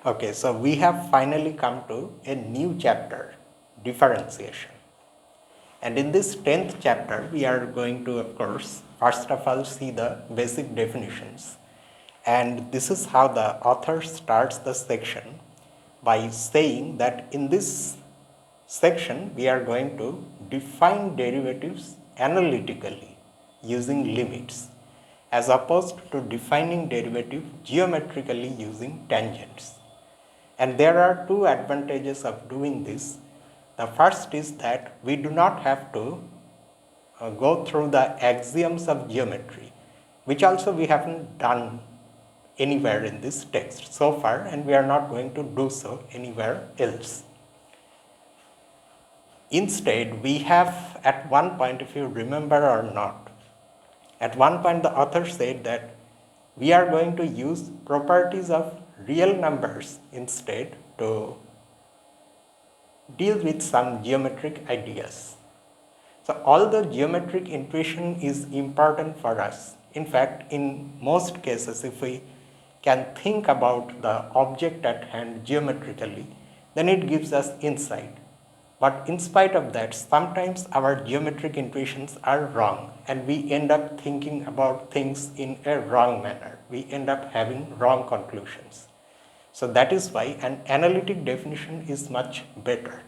Okay, so we have finally come to a new chapter, differentiation. And in this 10th chapter, we are going to, of course, first of all see the basic definitions. And this is how the author starts the section by saying that in this section, we are going to define derivatives analytically using limits, as opposed to defining derivative geometrically using tangents. And there are two advantages of doing this. The first is that we do not have to go through the axioms of geometry, which also we haven't done anywhere in this text so far, and we are not going to do so anywhere else. Instead, we have at one point, if you remember or not, at one point the author said that we are going to use properties of real numbers instead to deal with some geometric ideas. So although geometric intuition is important for us, in fact, in most cases, if we can think about the object at hand geometrically, then it gives us insight. But in spite of that, sometimes our geometric intuitions are wrong and we end up thinking about things in a wrong manner. We end up having wrong conclusions. So that is why an analytic definition is much better.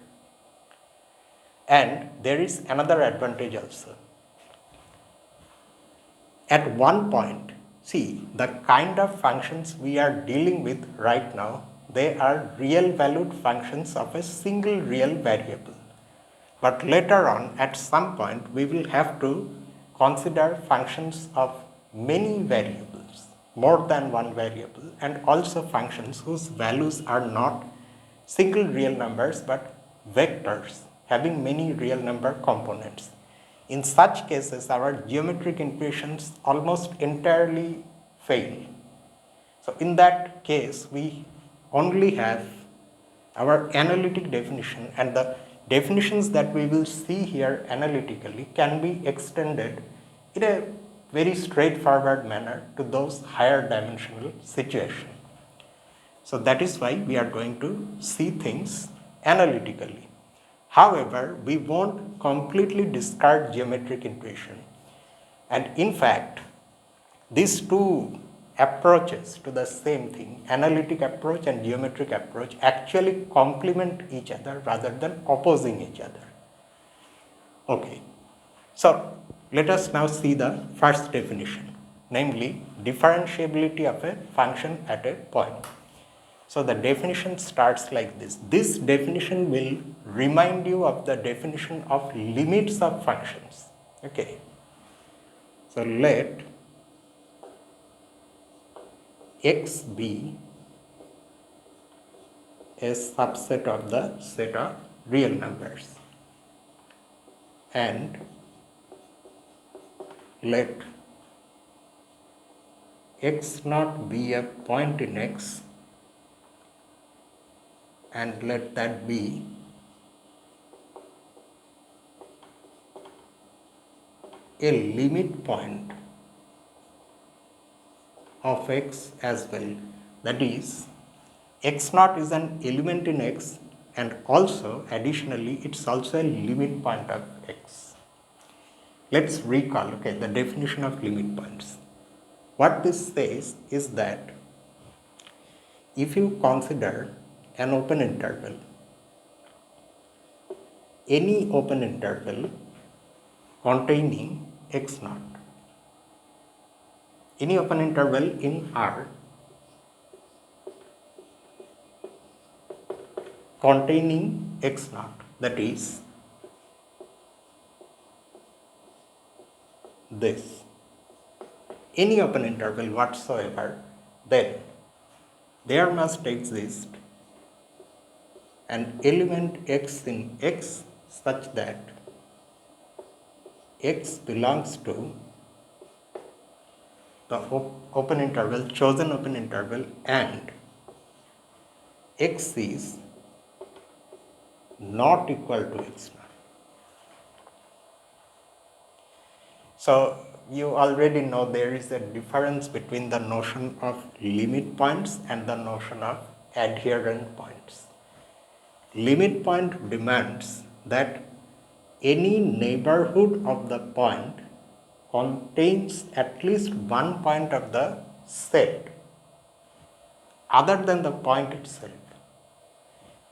And there is another advantage also. At one point, see, the kind of functions we are dealing with right now, they are real valued functions of a single real variable. But later on, at some point, we will have to consider functions of many variables, more than one variable, and also functions whose values are not single real numbers but vectors having many real number components. In such cases, our geometric intuitions almost entirely fail. So in that case, we only have our analytic definition, and the definitions that we will see here analytically can be extended in a very straightforward manner to those higher dimensional situations. So that is why we are going to see things analytically. However, we won't completely discard geometric intuition. And in fact, these two approaches to the same thing, analytic approach and geometric approach, actually complement each other rather than opposing each other. Okay, so let us now see the first definition, namely differentiability of a function at a point. So the definition starts like this. This definition will remind you of the definition of limits of functions. Okay, so let x be a subset of the set of real numbers, and let x naught be a point in x, and let that be a limit point of x as well. That is, x naught is an element in x, and also additionally it's also a limit point of x. Let's recall, okay, the definition of limit points. What this says is that if you consider an open interval, any open interval containing x naught, any open interval in R containing x naught, that is this, any open interval whatsoever, then there must exist an element x in x such that x belongs to the open interval, chosen open interval, and x is not equal to x naught. So you already know there is a difference between the notion of limit points and the notion of adherent points. Limit point demands that any neighborhood of the point contains at least one point of the set other than the point itself.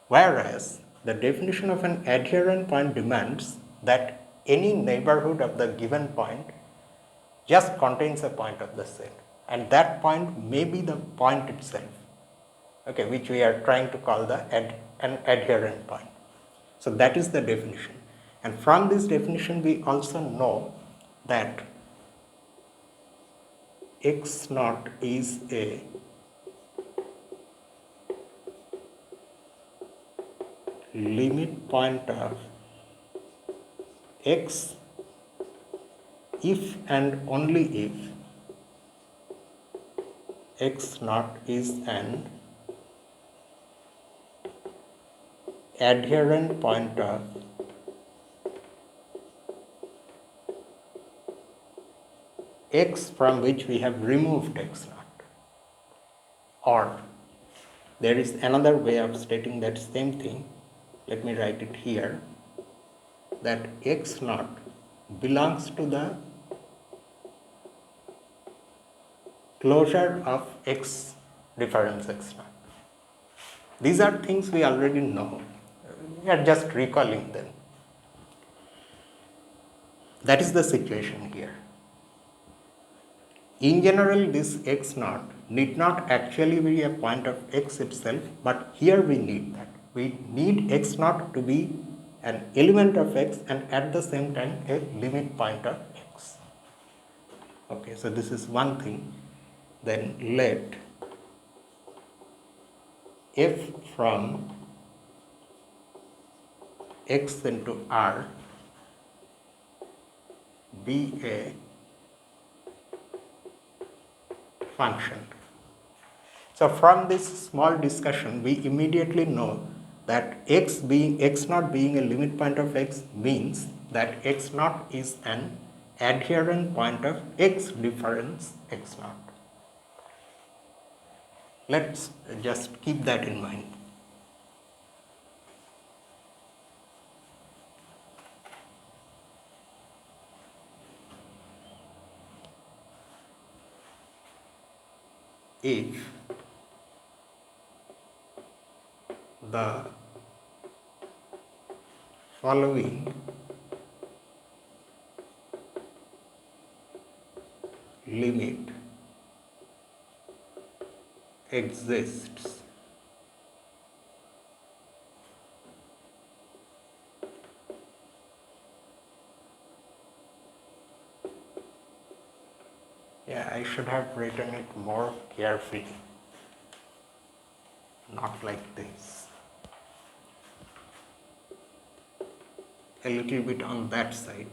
Whereas the definition of an adherent point demands that any neighborhood of the given point just contains a point of the set, and that point may be the point itself, okay, which we are trying to call an adherent point. So that is the definition, and from this definition we also know that x naught is a limit point of x if and only if x naught is an adherent point of x from which we have removed x naught. Or there is another way of stating that same thing. Let me write it here, that x naught belongs to the closure of x difference x naught. These are things we already know. We are just recalling them. That is the situation here. In general, this x naught need not actually be a point of x itself, but here we need that. We need x naught to be an element of x and at the same time a limit point of x. Okay, so this is one thing. Then let f from x into R be a function. So from this small discussion, we immediately know that x naught being a limit point of x means that x naught is an adherent point of x difference x naught. Let's just keep that in mind. If the following limit exists, I should have written it more carefully, not like this, a little bit on that side.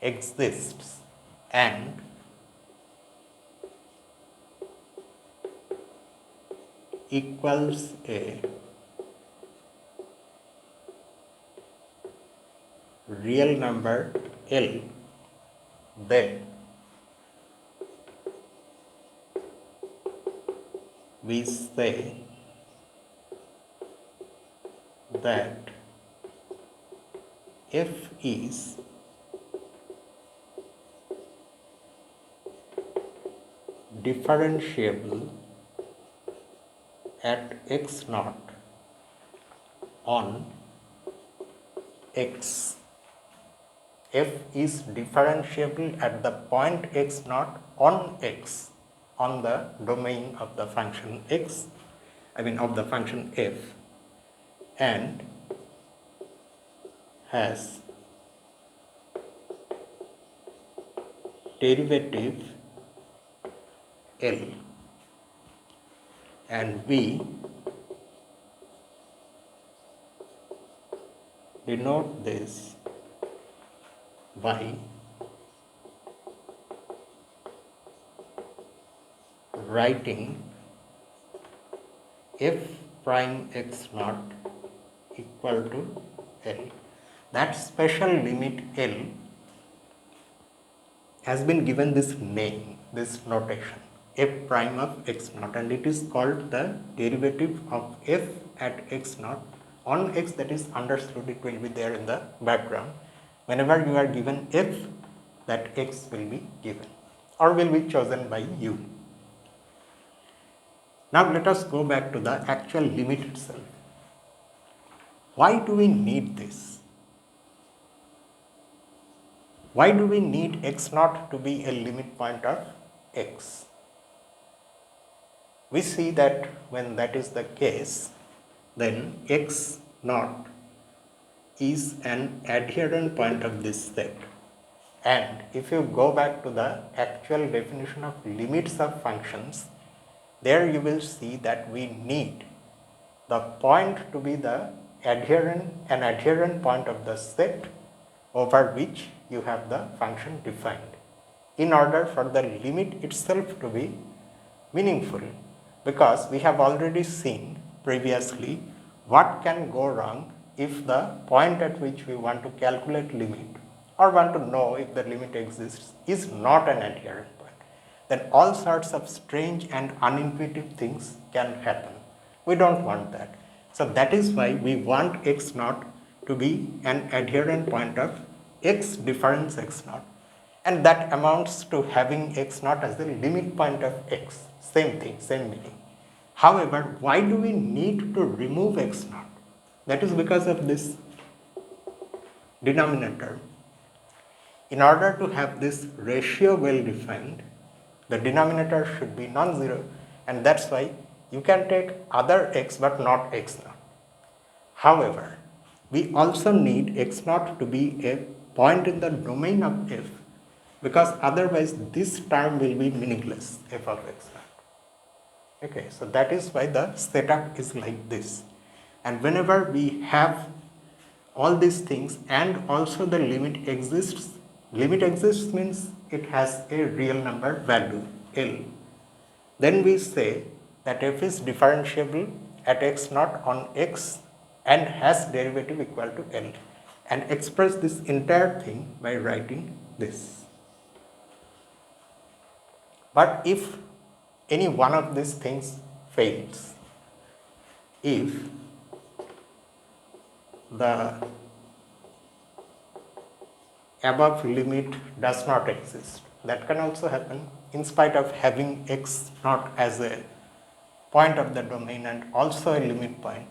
Exists and equals a real number L, then we say that f is differentiable at x naught on x. F is differentiable at the point x naught on x, on the domain of the function x, of the function f, and has derivative L, and we denote this by writing f prime x naught equal to L, that special limit L has been given this name, this notation, f prime of x naught, and it is called the derivative of f at x naught on x, that is understood, it will be there in the background. Whenever you are given f, that x will be given or will be chosen by you. Now let us go back to the actual limit itself. Why do we need this? Why do we need x naught to be a limit point of x? We see that when that is the case, then x naught is an adherent point of this set. And if you go back to the actual definition of limits of functions, there you will see that we need the point to be an adherent point of the set over which you have the function defined, in order for the limit itself to be meaningful, because we have already seen previously what can go wrong if the point at which we want to calculate limit or want to know if the limit exists is not an adherent point. Then all sorts of strange and unintuitive things can happen. We don't want that. So that is why we want x naught to be an adherent point of x difference x naught, and that amounts to having x naught as the limit point of x. Same thing, same meaning. However, why do we need to remove x naught? That is because of this denominator. In order to have this ratio well defined, the denominator should be non-zero, and that's why you can take other x but not x naught. However, we also need x naught to be a point in the domain of f, because otherwise this term will be meaningless, f of x naught. Okay, so that is why the setup is like this. And whenever we have all these things and also the limit exists means it has a real number value L, then we say that f is differentiable at x naught on x and has derivative equal to L, and express this entire thing by writing this. But if any one of these things fails, if the above limit does not exist, that can also happen in spite of having x naught as a point of the domain and also a limit point,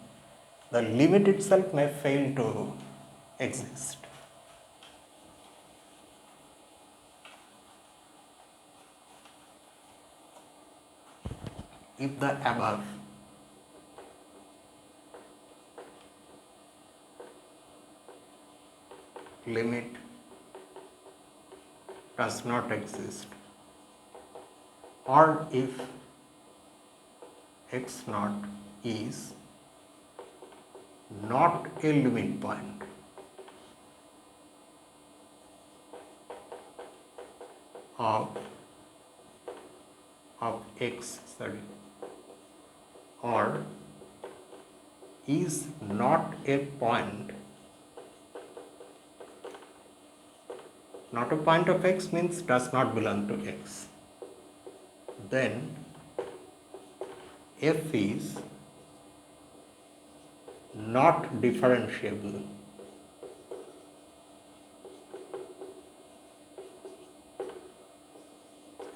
the limit itself may fail to exist. If the above limit does not exist, or if x naught is not a limit point of x, or is not a point, not a point of x means does not belong to x, then f is not differentiable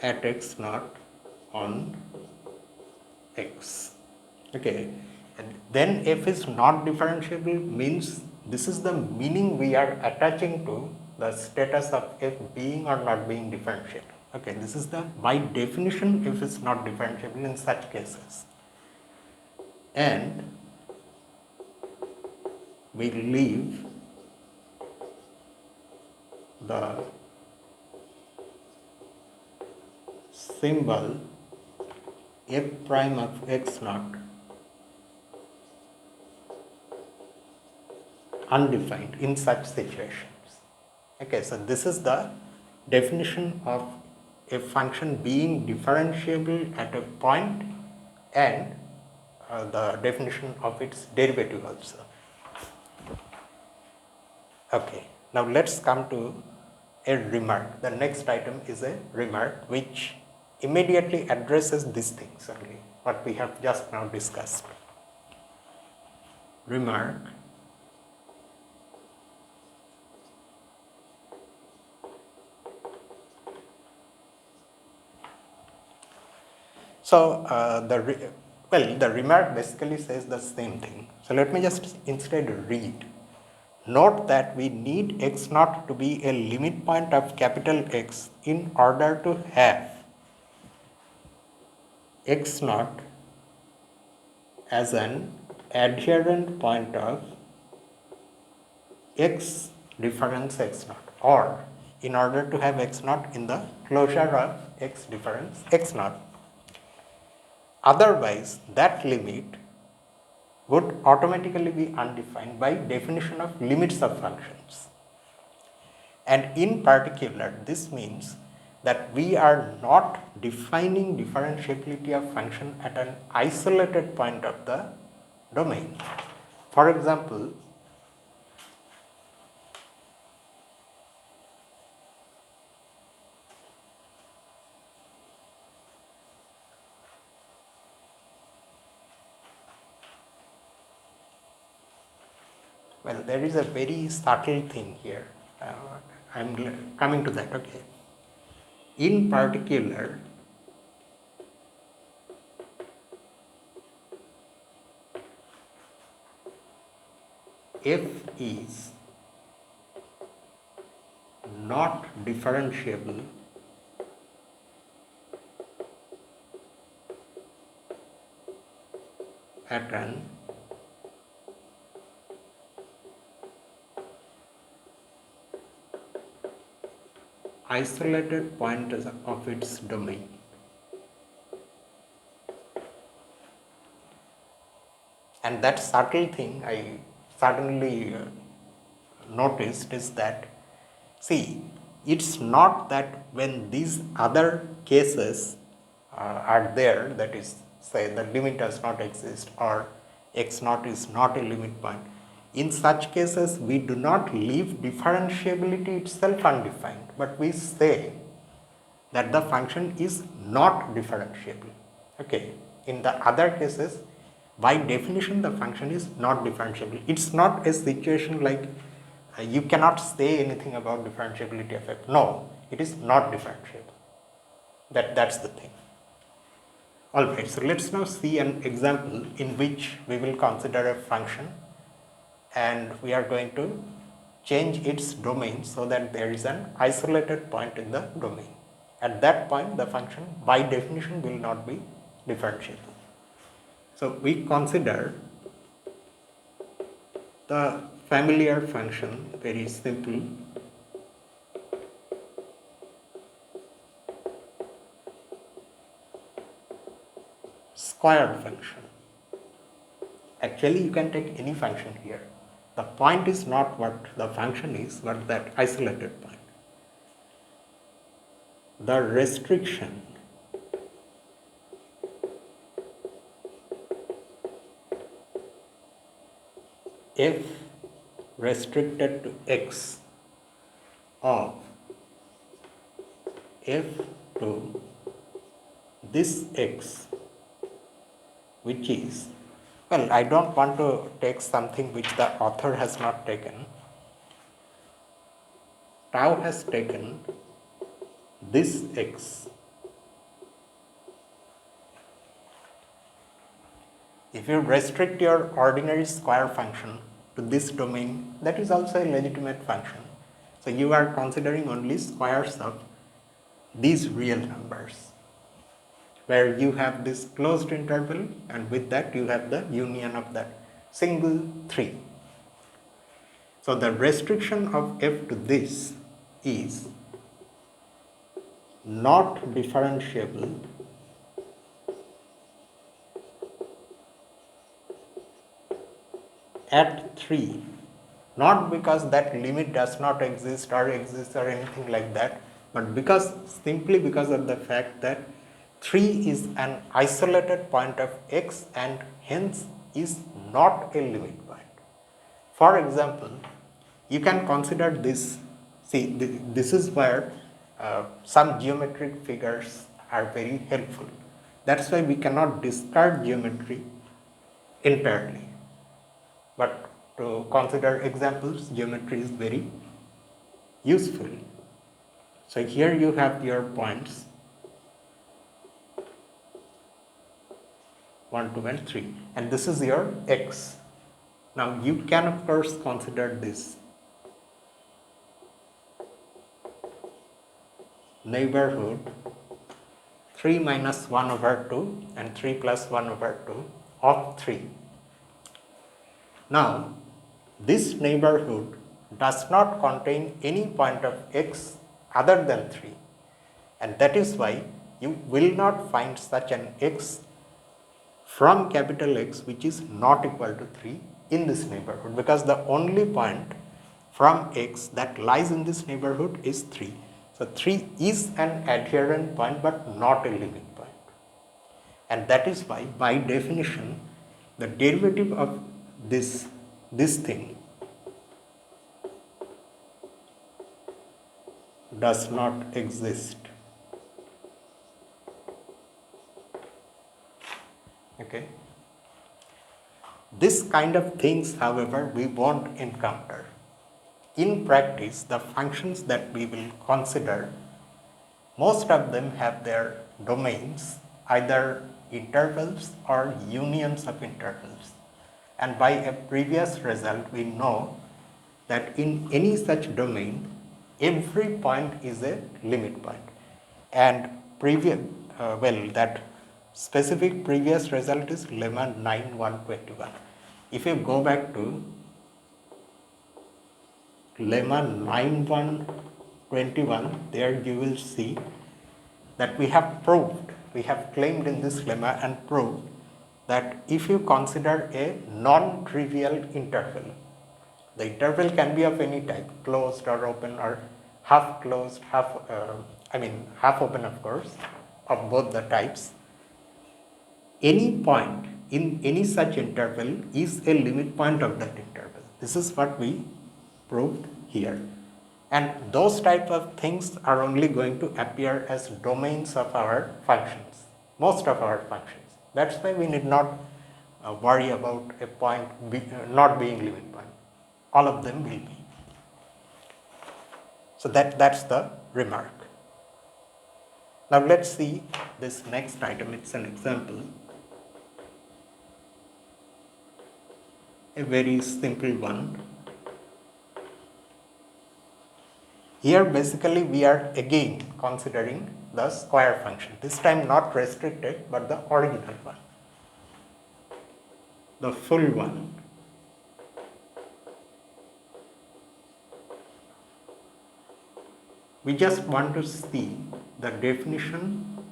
at x naught on x. Okay, and then f is not differentiable means this is the meaning we are attaching to the status of f being or not being differentiable. Okay, this is the, by definition, f is not differentiable in such cases. And we leave the symbol f prime of x naught undefined in such situations. Okay, so this is the definition of a function being differentiable at a point and the definition of its derivative also. Okay, now let's come to a remark. The next item is a remark which immediately addresses these things only, what we have just now discussed. Remark. So, the remark basically says the same thing. So, let me just instead read. Note that we need x naught to be a limit point of capital X in order to have x naught as an adherent point of x difference x naught, or in order to have x naught in the closure of x difference x naught. Otherwise, that limit would automatically be undefined by definition of limits of functions. And in particular, this means that we are not defining differentiability of function at an isolated point of the domain. For example, well, there is a very subtle thing here. I'm coming to that, okay. In particular, f is not differentiable at an isolated point of its domain. And that subtle thing I suddenly noticed is that, see, it's not that when these other cases are there, that is, say, the limit does not exist or x naught is not a limit point, in such cases we do not leave differentiability itself undefined, but we say that the function is not differentiable. Okay, in the other cases, by definition the function is not differentiable. It's not a situation like you cannot say anything about differentiability of f. No, it is not differentiable. That's the thing. Alright, so let's now see an example in which we will consider a function and we are going to change its domain so that there is an isolated point in the domain. At that point, the function by definition will not be differentiable. So we consider the familiar function, very simple, squared function. Actually, you can take any function here. The point is not what the function is, but that isolated point. The restriction f restricted to x of f to this x, which is, well, I don't want to take something which the author has not taken. Tau has taken this x. If you restrict your ordinary square function to this domain, that is also a legitimate function. So you are considering only squares of these real numbers, where you have this closed interval and with that you have the union of that single 3. So the restriction of f to this is not differentiable at 3, not because that limit does not exist or exists or anything like that, but simply because of the fact that 3 is an isolated point of x and hence is not a limit point. For example, you can consider this. See, this is where some geometric figures are very helpful. That's why we cannot discard geometry entirely. But to consider examples, geometry is very useful. So here you have your points 1, 2 and 3 and this is your x. Now you can of course consider this neighborhood 3 minus 1 over 2 and 3 plus 1 over 2 of 3. Now this neighborhood does not contain any point of x other than 3 and that is why you will not find such an x from capital X which is not equal to 3 in this neighborhood, because the only point from x that lies in this neighborhood is 3. So 3 is an adherent point but not a limit point. And that is why by definition the derivative of this thing does not exist. Okay. This kind of things, however, we won't encounter. In practice, the functions that we will consider, most of them have their domains, either intervals or unions of intervals. And by a previous result, we know that in any such domain, every point is a limit point. And that specific previous result is lemma 9,121. If you go back to lemma 9,121, there you will see that we have claimed in this lemma and proved that if you consider a non-trivial interval, the interval can be of any type, closed or open or half closed, half open of course, of both the types. Any point in any such interval is a limit point of that interval. This is what we proved here. And those type of things are only going to appear as domains of our functions, most of our functions. That's why we need not worry about a point not being limit point. All of them will be. So that's the remark. Now let's see this next item. It's an example. A very simple one. Here basically we are again considering the square function. This time not restricted but the original one, the full one. We just want to see the definition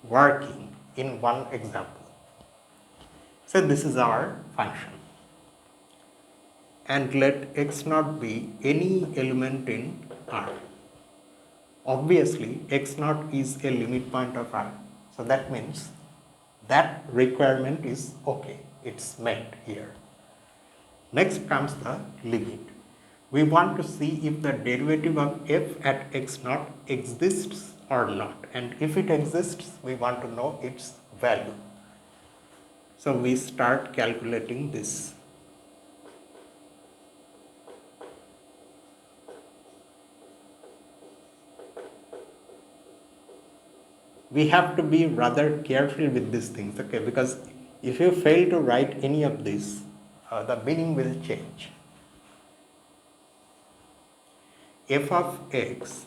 working in one example. So this is our function. And let x naught be any element in R. Obviously, x naught is a limit point of R. So that means that requirement is okay. It's met here. Next comes the limit. We want to see if the derivative of f at x naught exists or not. And if it exists, we want to know its value. So we start calculating this. We have to be rather careful with these things, okay? Because if you fail to write any of this, the meaning will change. F of x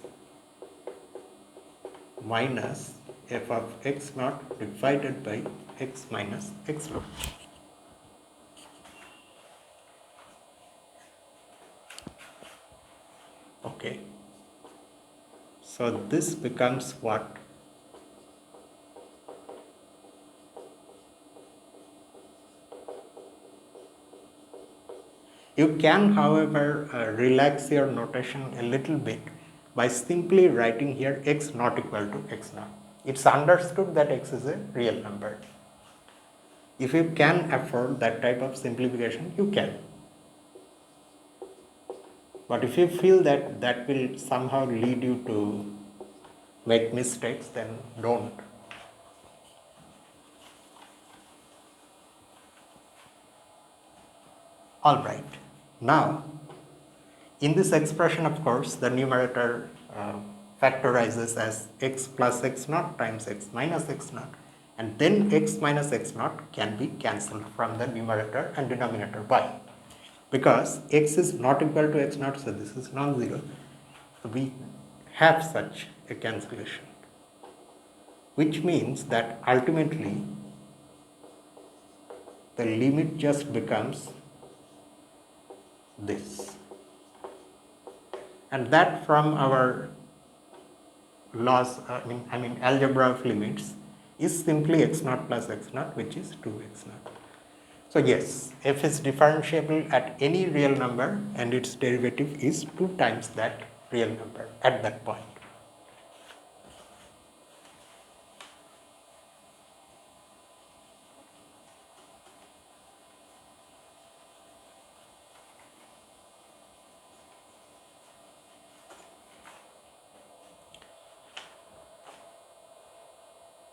minus f of x naught divided by x minus x naught. Okay. So this becomes what? You can, however, relax your notation a little bit by simply writing here x not equal to x naught. It's understood that x is a real number. If you can afford that type of simplification, you can. But if you feel that that will somehow lead you to make mistakes, then don't. Alright, now in this expression, of course, the numerator factorizes as x plus x naught times x minus x naught, and then x minus x naught can be cancelled from the numerator and denominator. Why? Because x is not equal to x naught, so this is non-zero. We have such a cancellation, which means that ultimately the limit just becomes this. And that from our laws, I mean algebra of limits, is simply x naught plus x naught, which is 2x naught. So yes, f is differentiable at any real number and its derivative is 2 times that real number at that point.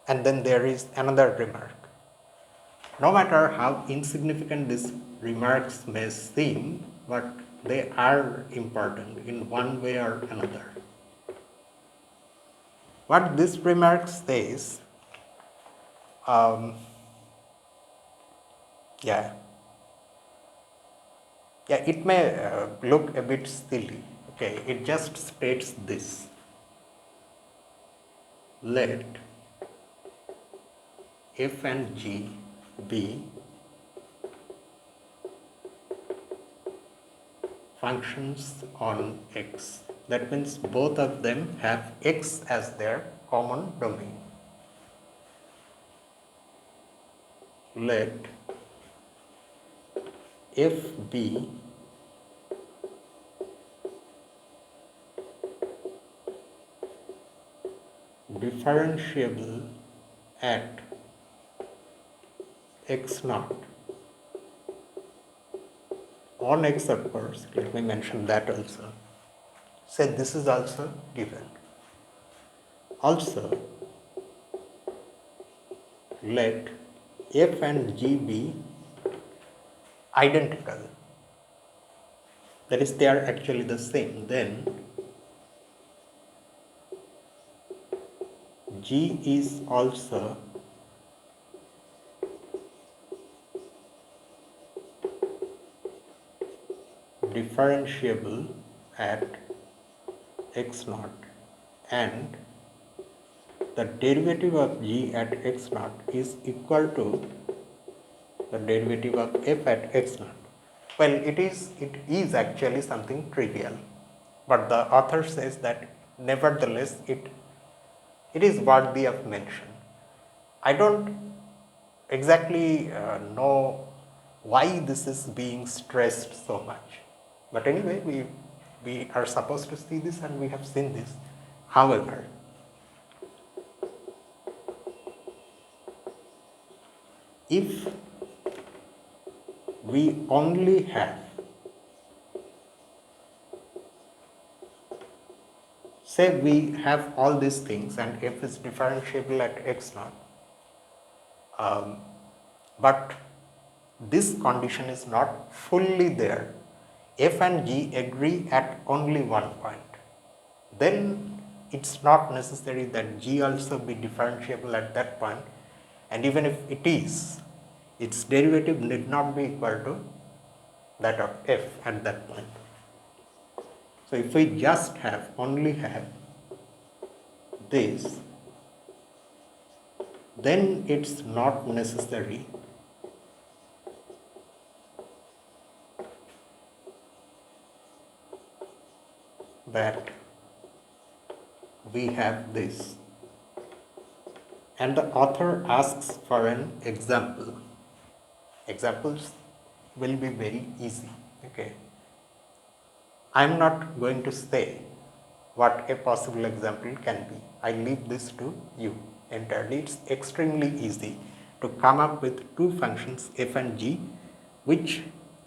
And then there is another remark. No matter how insignificant these remarks may seem, but they are important in one way or another. What this remark says, it may look a bit silly. Okay, it just states this: let f and g be functions on x. That means both of them have x as their common domain. Let f be differentiable at x naught. On x, of course, let me mention that also. Say this is also given. Also, let f and g be identical. That is, they are actually the same. Then g is also differentiable at x naught, and the derivative of g at x naught is equal to the derivative of f at x naught. Well, it is actually something trivial, but the author says that nevertheless it is worthy of mention. I don't exactly know why this is being stressed so much, but anyway, we are supposed to see this and we have seen this. However, if we only have, say we have all these things and f is differentiable at x naught, but this condition is not fully there, f and g agree at only one point, then it's not necessary that g also be differentiable at that point, and even if it is, its derivative need not be equal to that of f at that point. So if we just only have this, then it's not necessary that we have this. And the author asks for an example. Examples will be very easy. Okay. I'm not going to say what a possible example can be. I leave this to you entirely. It's extremely easy to come up with two functions f and g which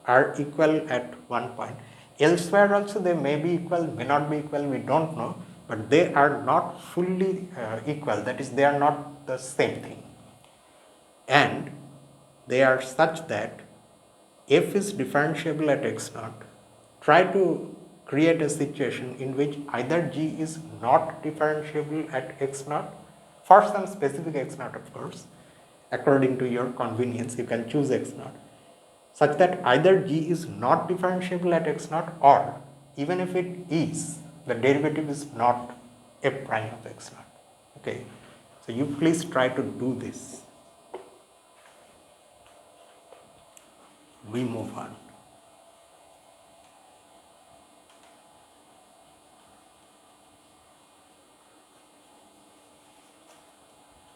are equal at one point. Elsewhere also they may be equal, may not be equal, we don't know, but they are not fully equal, that is, they are not the same thing. And they are such that f is differentiable at x naught. Try to create a situation in which either g is not differentiable at x naught, for some specific x naught of course, according to your convenience you can choose x naught, such that either g is not differentiable at x naught, or even if it is, the derivative is not f prime of x naught. Okay, so you please try to do this. We move on.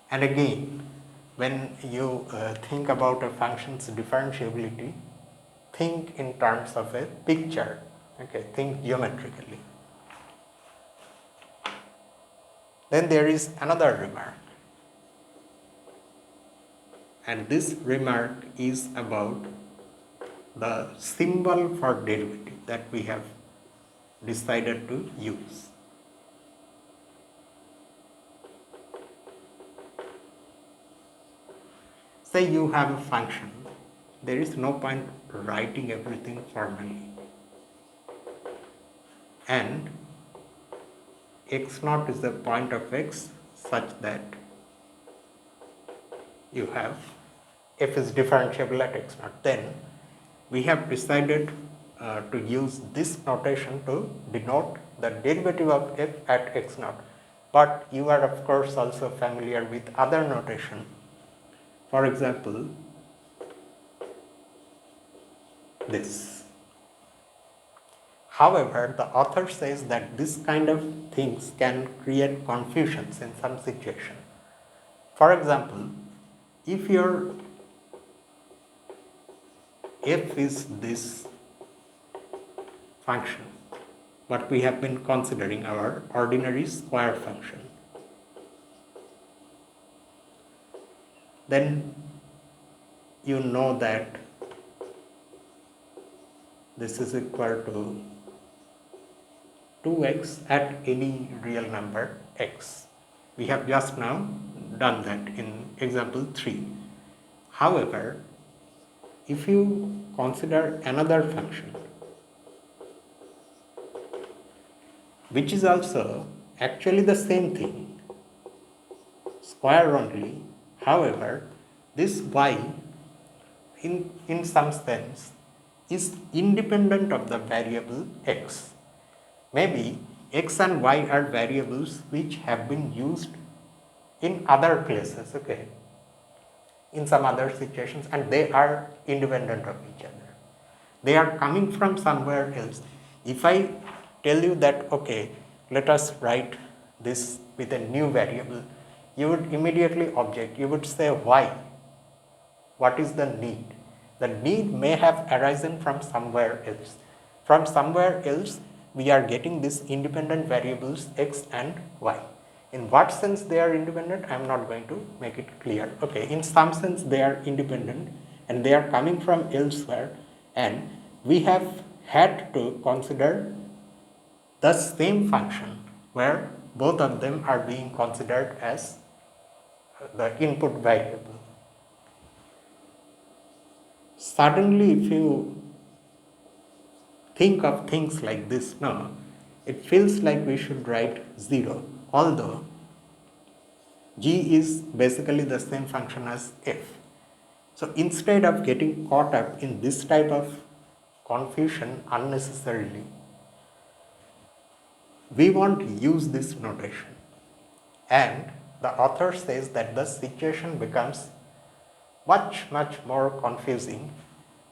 And again, when you think about a function's differentiability, think in terms of a picture, okay, think geometrically. Then there is another remark, and this remark is about the symbol for derivative that we have decided to use. Say you have a function, there is no point writing everything formally, and x naught is the point of x such that you have f is differentiable at x naught. Then we have decided to use this notation to denote the derivative of f at x naught, but you are of course also familiar with other notation. For example, this. However, the author says that this kind of things can create confusions in some situation. For example, if your f is this function, what we have been considering, our ordinary square function, then you know that this is equal to 2x at any real number x. We have just now done that in example 3. However, if you consider another function which is also actually the same thing, square only, however, this y in some sense is independent of the variable x. Maybe x and y are variables which have been used in other places, okay, in some other situations, and they are independent of each other. They are coming from somewhere else. If I tell you that, okay, let us write this with a new variable, you would immediately object. You would say, why? What is the need? The need may have arisen from somewhere else. From somewhere else, we are getting these independent variables x and y. In what sense they are independent, I am not going to make it clear. Okay, in some sense they are independent and they are coming from elsewhere, and we have had to consider the same function where both of them are being considered as the input variable. Suddenly, if you think of things like this now, it feels like we should write 0, although g is basically the same function as f. So instead of getting caught up in this type of confusion unnecessarily, we won't use this notation. And the author says that the situation becomes much more confusing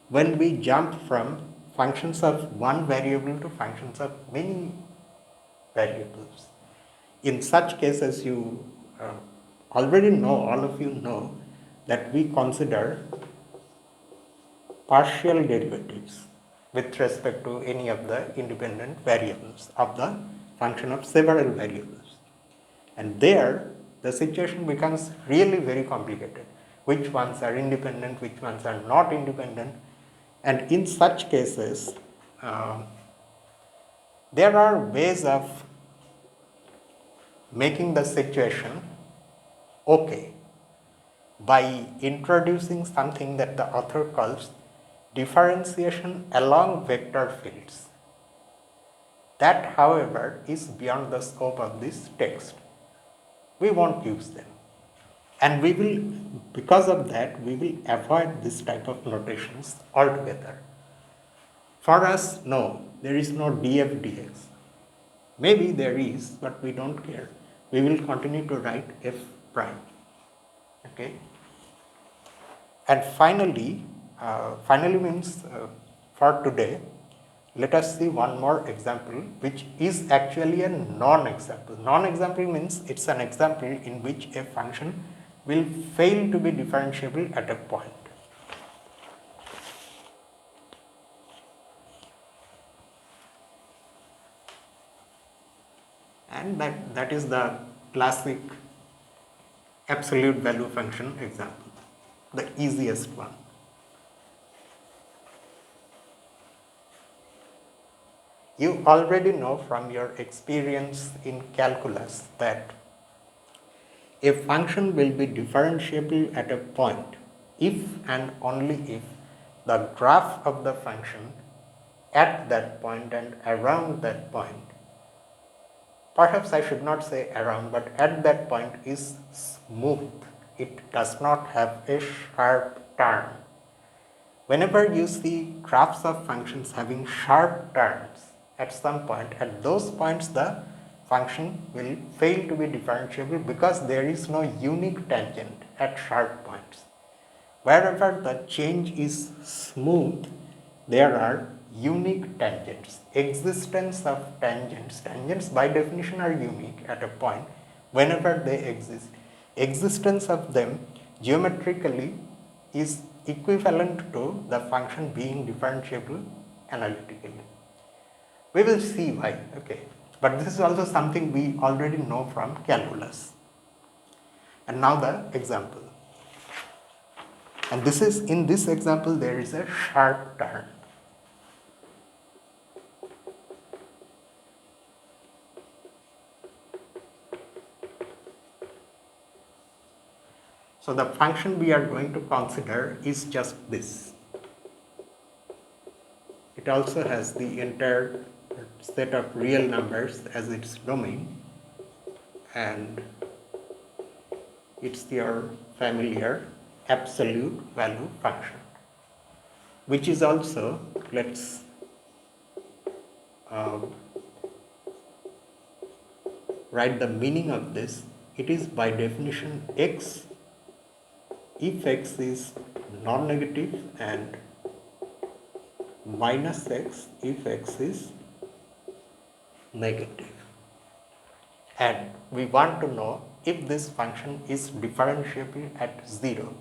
when we jump from functions of one variable to functions of many variables. In such cases, you already know, all of you know, that we consider partial derivatives with respect to any of the independent variables of the function of several variables. And there, the situation becomes really very complicated. Which ones are independent, which ones are not independent. And in such cases, there are ways of making the situation okay by introducing something that the author calls differentiation along vector fields. That, however, is beyond the scope of this text. We won't use them. And we will, because of that, we will avoid this type of notations altogether. For us, no, there is no df/dx. Maybe there is, but we don't care. We will continue to write f prime. Okay. And finally means for today, let us see one more example, which is actually a non-example. Non-example means it's an example in which a function will fail to be differentiable at a point. And that is the classic absolute value function example, the easiest one. You already know from your experience in calculus that a function will be differentiable at a point if and only if the graph of the function at that point and around that point, perhaps I should not say around, but at that point is smooth. It does not have a sharp turn. Whenever you see graphs of functions having sharp turns at some point, at those points the function will fail to be differentiable because there is no unique tangent at sharp points. Wherever the change is smooth, there are unique tangents. Existence of tangents by definition are unique at a point whenever they exist. Existence of them geometrically is equivalent to the function being differentiable analytically. We will see why, okay. But this is also something we already know from calculus. And now the example. And this is, in this example, there is a sharp turn. So the function we are going to consider is just this. It also has the entire set of real numbers as its domain, and it's your familiar absolute value function, which is also, let's write the meaning of this. It is by definition x if x is non-negative and minus x if x is negative. And we want to know if this function is differentiable at 0.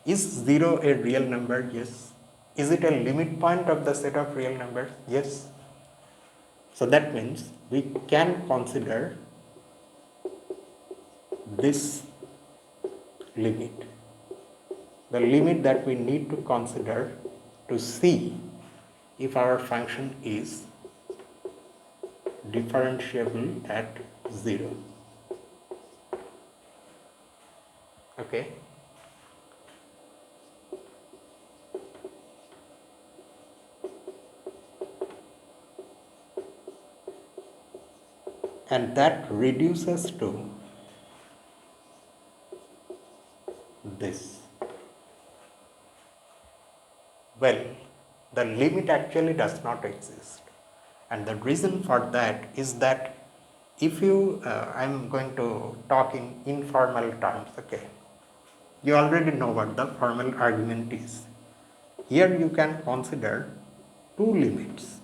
Is 0 a real number? Yes. Is it a limit point of the set of real numbers? Yes. So that means we can consider this limit. The limit that we need to consider to see if our function is differentiable at 0. Okay. And that reduces to this. Well, the limit actually does not exist. And the reason for that is that if you, I'm going to talk in informal terms, okay. You already know what the formal argument is. Here you can consider two limits.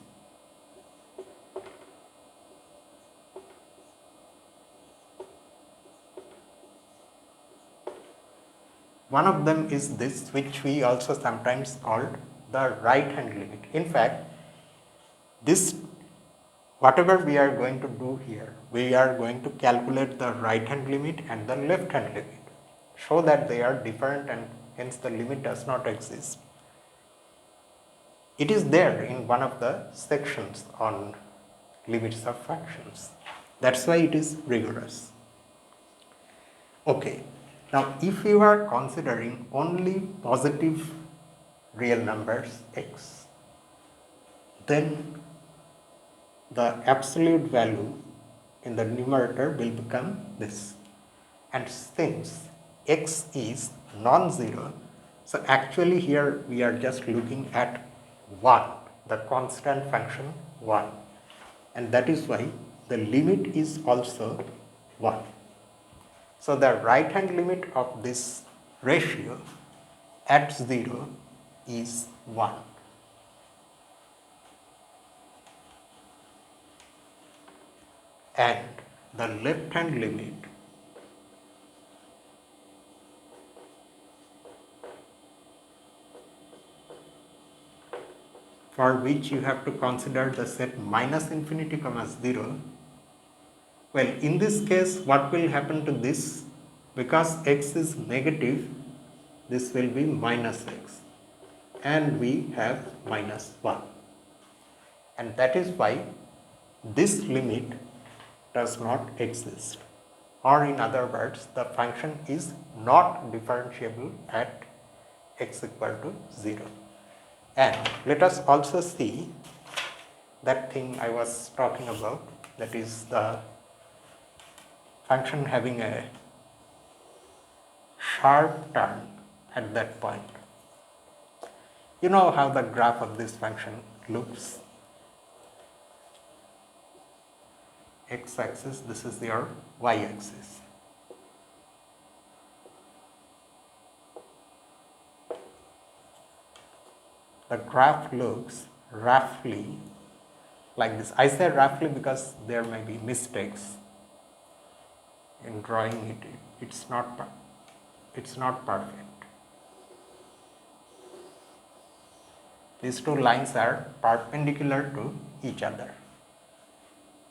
One of them is this, which we also sometimes called the right hand limit. In fact, this whatever we are going to do here, we are going to calculate the right hand limit and the left hand limit, show that they are different and hence the limit does not exist. It is there in one of the sections on limits of functions. That's why it is rigorous. Okay, now if you are considering only positive real numbers x, then the absolute value in the numerator will become this. And since x is non-zero, so actually here we are just looking at 1, the constant function 1. And that is why the limit is also 1. So the right hand limit of this ratio at 0 is 1. And the left hand limit for which you have to consider the set minus infinity comma 0. Well, in this case, what will happen to this? Because x is negative, this will be minus x. And we have minus 1. And that is why this limit does not exist. Or in other words, the function is not differentiable at x equal to 0. And let us also see that thing I was talking about, that is the function having a sharp turn at that point. You know how the graph of this function looks. X-axis, this is your y-axis. The graph looks roughly like this. I say roughly because there may be mistakes in drawing it. It's not perfect. These two lines are perpendicular to each other.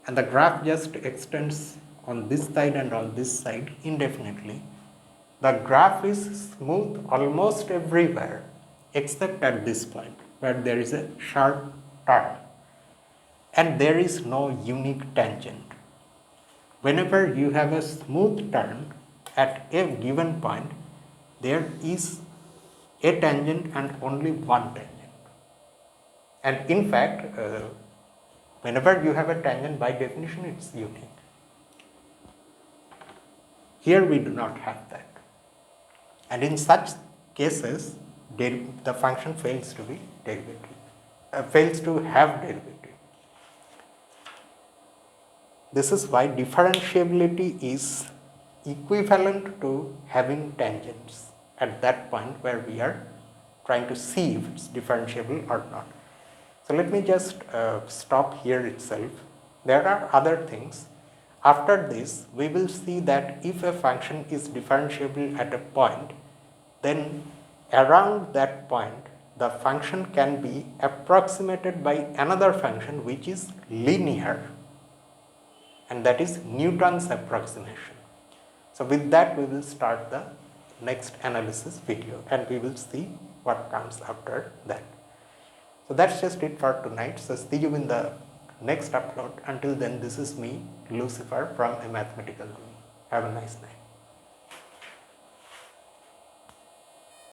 And the graph just extends on this side and on this side indefinitely. The graph is smooth almost everywhere except at this point where there is a sharp turn and there is no unique tangent. Whenever you have a smooth turn at a given point, there is a tangent and only one tangent. And in fact, whenever you have a tangent, by definition, it's unique. Here we do not have that. And in such cases, the function fails to be derivative, fails to have derivative. This is why differentiability is equivalent to having tangents at that point where we are trying to see if it's differentiable or not. So let me just stop here itself. There are other things. After this, we will see that if a function is differentiable at a point, then around that point, the function can be approximated by another function which is linear, and that is Newton's approximation. So with that, we will start the next analysis video and we will see what comes after that. So that's just it for tonight. So see you in the next upload. Until then, this is me, Lucifer, from A Mathematical Room. Have a nice night.